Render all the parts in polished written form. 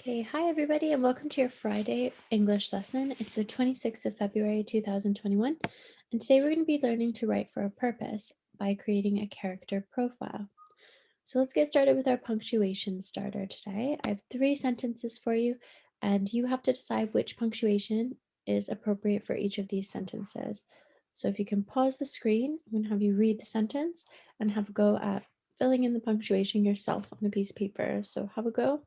Okay, hi everybody, and welcome to your Friday English lesson. It's the 26th of February 2021, and today we're going to be learning to write for a purpose by creating a character profile. So let's get started with our punctuation starter today. I have three sentences for you, and you have to decide which punctuation is appropriate for each of these sentences. So if you can pause the screen, I'm going to have you read the sentence and have a go at filling in the punctuation yourself on a piece of paper. So have a go.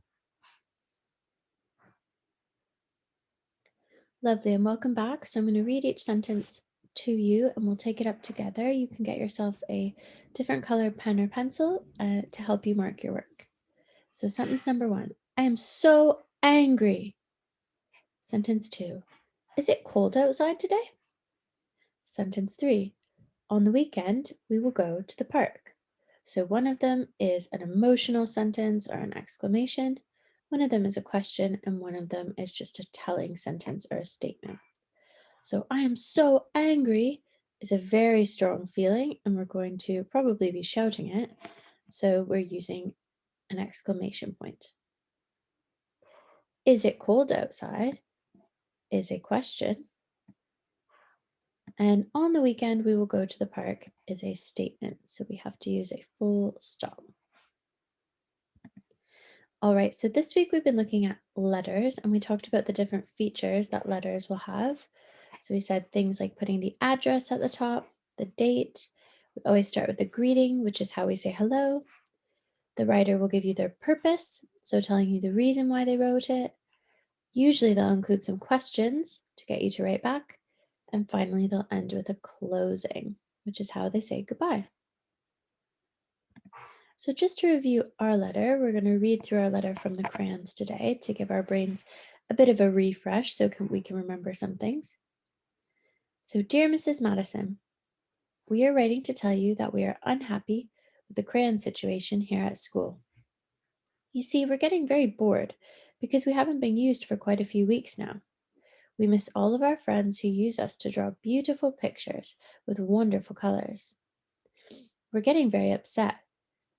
Lovely, and welcome back. So I'm going to read each sentence to you and we'll take it up together. You can get yourself a different color pen or pencil to help you mark your work. So, sentence number one, I am so angry. Sentence two, is it cold outside today? Sentence three, on the weekend, we will go to the park. So, one of them is an emotional sentence or an exclamation, one of them is a question, and one of them is just a telling sentence or a statement. So I am so angry is a very strong feeling, and we're going to probably be shouting it. So we're using an exclamation point. Is it cold outside? Is a question. And on the weekend, we will go to the park is a statement. So we have to use a full stop. All right, so this week we've been looking at letters and we talked about the different features that letters will have. So we said things like putting the address at the top, the date. We always start with a greeting, which is how we say hello. The writer will give you their purpose, so telling you the reason why they wrote it. Usually they'll include some questions to get you to write back. And finally, they'll end with a closing, which is how they say goodbye. So just to review our letter, we're going to read through our letter from the crayons today to give our brains a bit of a refresh so we can remember some things. So, dear Mrs. Madison, we are writing to tell you that we are unhappy with the crayon situation here at school. You see, we're getting very bored because we haven't been used for quite a few weeks now. We miss all of our friends who use us to draw beautiful pictures with wonderful colors. We're getting very upset.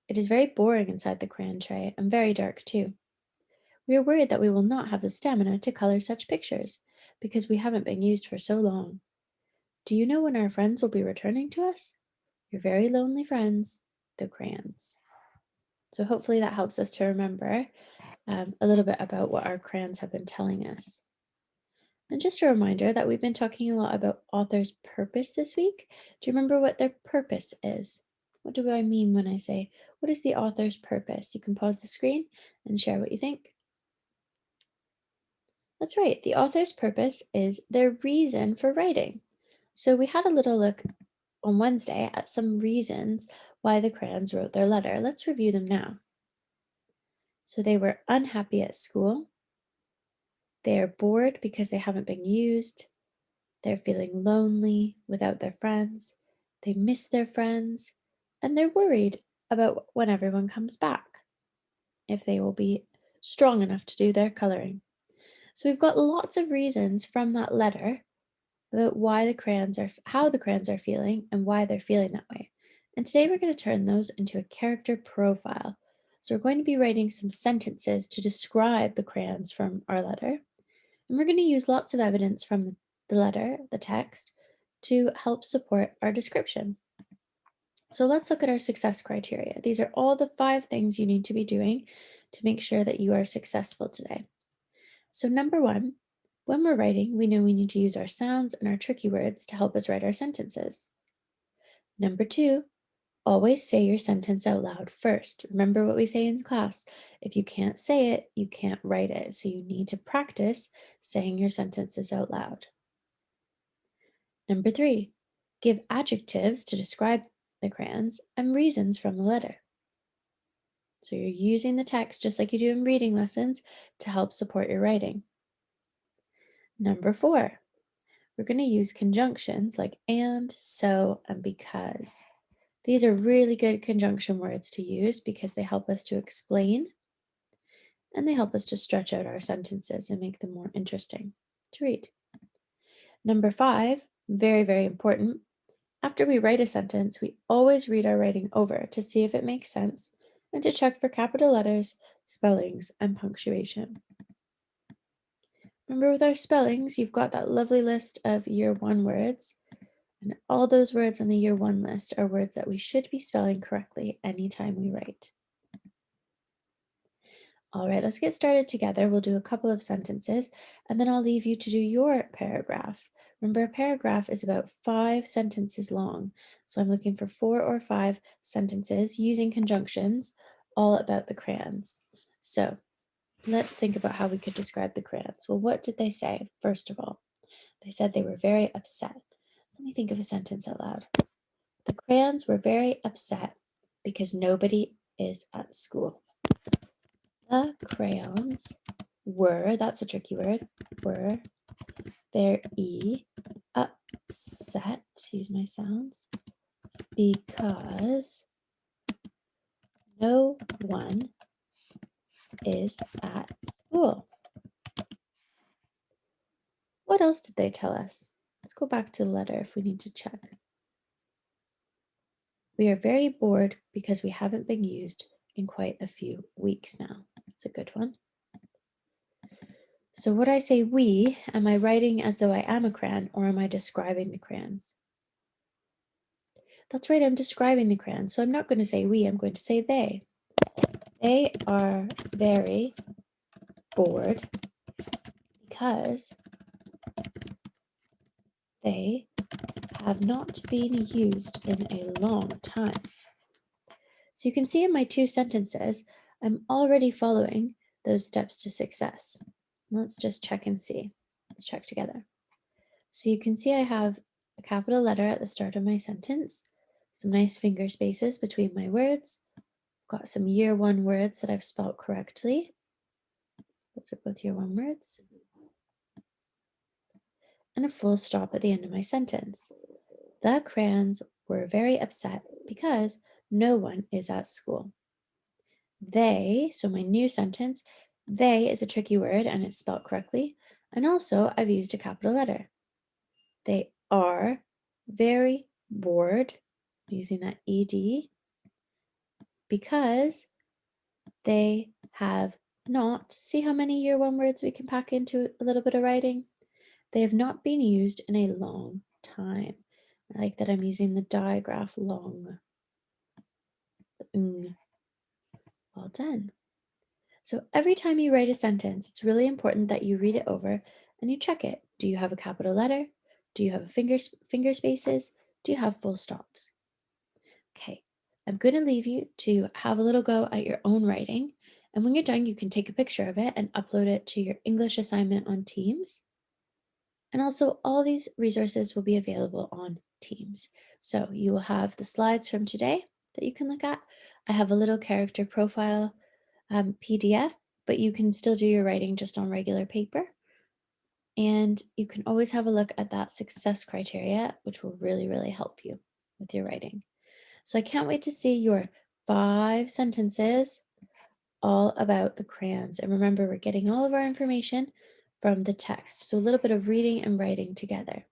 It is very boring inside the crayon tray and very dark too. We are worried that we will not have the stamina to color such pictures because we haven't been used for so long. Do you know when our friends will be returning to us? Your very lonely friends, the crayons. So hopefully that helps us to remember a little bit about what our crayons have been telling us. And just a reminder that we've been talking a lot about author's purpose this week. Do you remember what their purpose is? What do I mean when I say, what is the author's purpose? You can pause the screen and share what you think. That's right. The author's purpose is their reason for writing. So we had a little look on Wednesday at some reasons why the crayons wrote their letter. Let's review them now. So they were unhappy at school. They are bored because they haven't been used. They're feeling lonely without their friends. They miss their friends. And they're worried about when everyone comes back, if they will be strong enough to do their coloring. So we've got lots of reasons from that letter about why the crayons are, how the crayons are feeling and why they're feeling that way. And today we're going to turn those into a character profile. So we're going to be writing some sentences to describe the crayons from our letter. And we're going to use lots of evidence from the letter, the text, to help support our description. So let's look at our success criteria. These are all the 5 things you need to be doing to make sure that you are successful today. So number 1, when we're writing, we know we need to use our sounds and our tricky words to help us write our sentences. Number 2, always say your sentence out loud first. Remember what we say in class. If you can't say it, you can't write it. So you need to practice saying your sentences out loud. Number 3, give adjectives to describe the crayons and reasons from the letter. So you're using the text just like you do in reading lessons to help support your writing. Number 4, we're going to use conjunctions like and, so, and because. These are really good conjunction words to use because they help us to explain and they help us to stretch out our sentences and make them more interesting to read. Number 5, very, very important. After we write a sentence, we always read our writing over to see if it makes sense and to check for capital letters, spellings, and punctuation. Remember with our spellings, you've got that lovely list of year one words. And all those words on the year one list are words that we should be spelling correctly anytime we write. All right, let's get started together. We'll do a couple of sentences and then I'll leave you to do your paragraph. Remember, a paragraph is about 5 sentences long. So I'm looking for 4 or 5 sentences using conjunctions all about the crayons. So let's think about how we could describe the crayons. Well, what did they say? First of all, they said they were very upset. So let me think of a sentence out loud. The crayons were very upset because nobody is at school. The crayons were, that's a tricky word, were very upset, use my sounds, because no one is at school. What else did they tell us? Let's go back to the letter if we need to check. We are very bored because we haven't been used in quite a few weeks now. That's a good one. So would I say we, am I writing as though I am a crayon or am I describing the crayons? That's right, I'm describing the crayons. So I'm not going to say we, I'm going to say they. They are very bored because they have not been used in a long time. So you can see in my 2 sentences, I'm already following those steps to success. Let's just check and see. Let's check together. So you can see I have a capital letter at the start of my sentence, some nice finger spaces between my words. I've got some year one words that I've spelled correctly. Those are both year one words. And a full stop at the end of my sentence. The crayons were very upset because no one is at school. They, so my new sentence, they is a tricky word and it's spelled correctly. And also I've used a capital letter. They are very bored, using that ED, because they have not, see how many year one words we can pack into a little bit of writing? They have not been used in a long time. I like that I'm using the digraph long. Well done. So every time you write a sentence, it's really important that you read it over and you check it. Do you have a capital letter? Do you have finger spaces? Do you have full stops? Okay, I'm going to leave you to have a little go at your own writing. And when you're done, you can take a picture of it and upload it to your English assignment on Teams. And also all these resources will be available on Teams. So you will have the slides from today that you can look at. I have a little character profile PDF, but you can still do your writing just on regular paper. And you can always have a look at that success criteria, which will really, really help you with your writing. So I can't wait to see your 5 sentences all about the crayons. And remember, we're getting all of our information from the text. So a little bit of reading and writing together.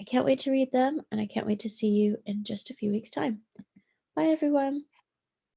I can't wait to read them and I can't wait to see you in just a few weeks' time. Bye, everyone.